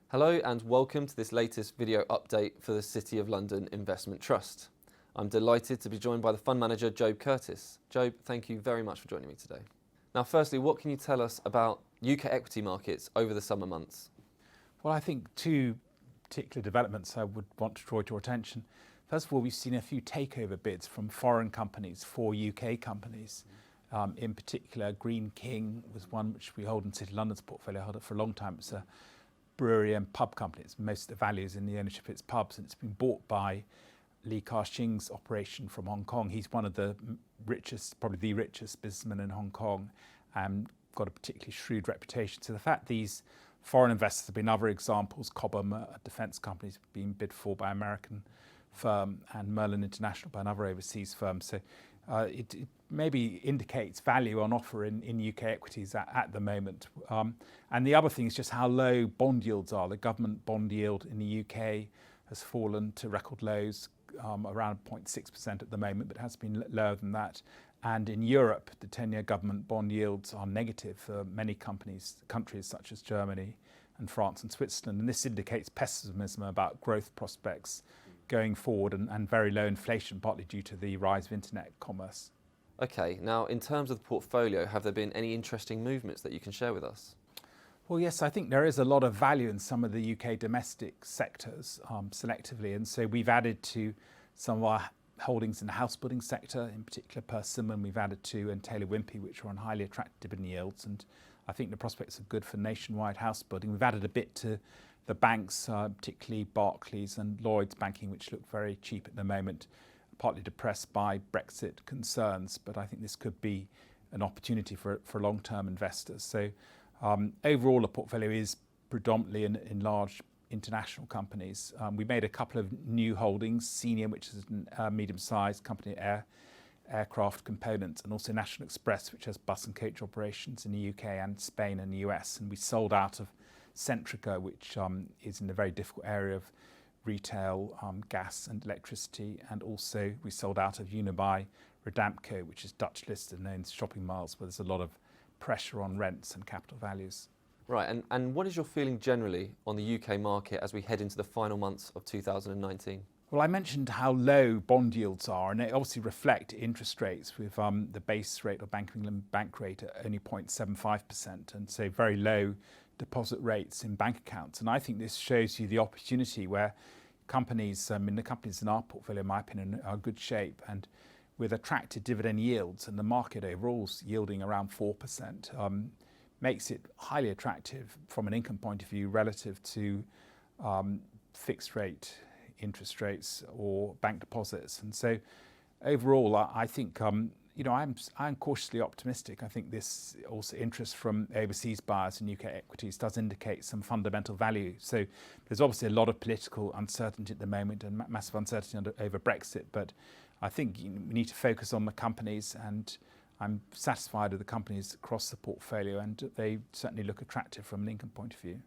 Hello and welcome to this latest video update for the City of London Investment Trust. I'm delighted to be joined by the fund manager, Job Curtis. Job, thank you very much for joining me today. Now, firstly, what can you tell us about UK equity markets over the summer months? Well, I think two particular developments I would want to draw to your attention. First of all, we've seen a few takeover bids from foreign companies for UK companies. In particular, Green King was one which we hold in City of London's portfolio, held it for a long time. It's a brewery and pub company. It's most of the values in the ownership of its pubs, and it's been bought by Li Ka-shing's operation from Hong Kong. He's one of the richest, probably the richest businessman in Hong Kong, and got a particularly shrewd reputation. So the fact these foreign investors have been other examples, Cobham, a defence company, has been bid for by an American firm, and Merlin International by another overseas firm. So it maybe indicates value on offer in UK equities at the moment. And the other thing is just how low bond yields are. The government bond yield in the UK has fallen to record lows, around 0.6% at the moment, but has been lower than that. And in Europe, the 10-year government bond yields are negative for many countries such as Germany and France and Switzerland. And this indicates pessimism about growth prospects going forward and very low inflation, partly due to the rise of internet commerce. Okay, now in terms of the portfolio, have there been any interesting movements that you can share with us? Well, yes, I think there is a lot of value in some of the UK domestic sectors selectively. And so we've added to some of our holdings in the house building sector, in particular Persimmon, we've added to, and Taylor Wimpey, which are on highly attractive dividend yields. And I think the prospects are good for nationwide house building. We've added a bit to the banks, particularly Barclays and Lloyds Banking, which look very cheap at the moment, partly depressed by Brexit concerns. But I think this could be an opportunity for long-term investors. So overall, the portfolio is predominantly in large international companies. We made a couple of new holdings, Senior, which is a medium-sized company, aircraft components, and also National Express, which has bus and coach operations in the UK and Spain and the US. And we sold out of Centrica, which is in a very difficult area of retail, gas and electricity. And also we sold out of Unibail Rodamco, which is Dutch listed and owns shopping malls, where there's a lot of pressure on rents and capital values. Right, and what is your feeling generally on the UK market as we head into the final months of 2019? Well, I mentioned how low bond yields are, and they obviously reflect interest rates, with the base rate or Bank of England bank rate at only 0.75%, and so very low deposit rates in bank accounts. And I think this shows you the opportunity where companies, the companies in our portfolio, in my opinion, are in good shape, and with attractive dividend yields, and the market overall is yielding around 4%, makes it highly attractive from an income point of view relative to fixed rate interest rates or bank deposits. And so overall, I think I'm cautiously optimistic. I think this also interest from overseas buyers in UK equities does indicate some fundamental value. So there's obviously a lot of political uncertainty at the moment and massive uncertainty over Brexit, but I think we need to focus on the companies, and I'm satisfied with the companies across the portfolio, and they certainly look attractive from an income point of view.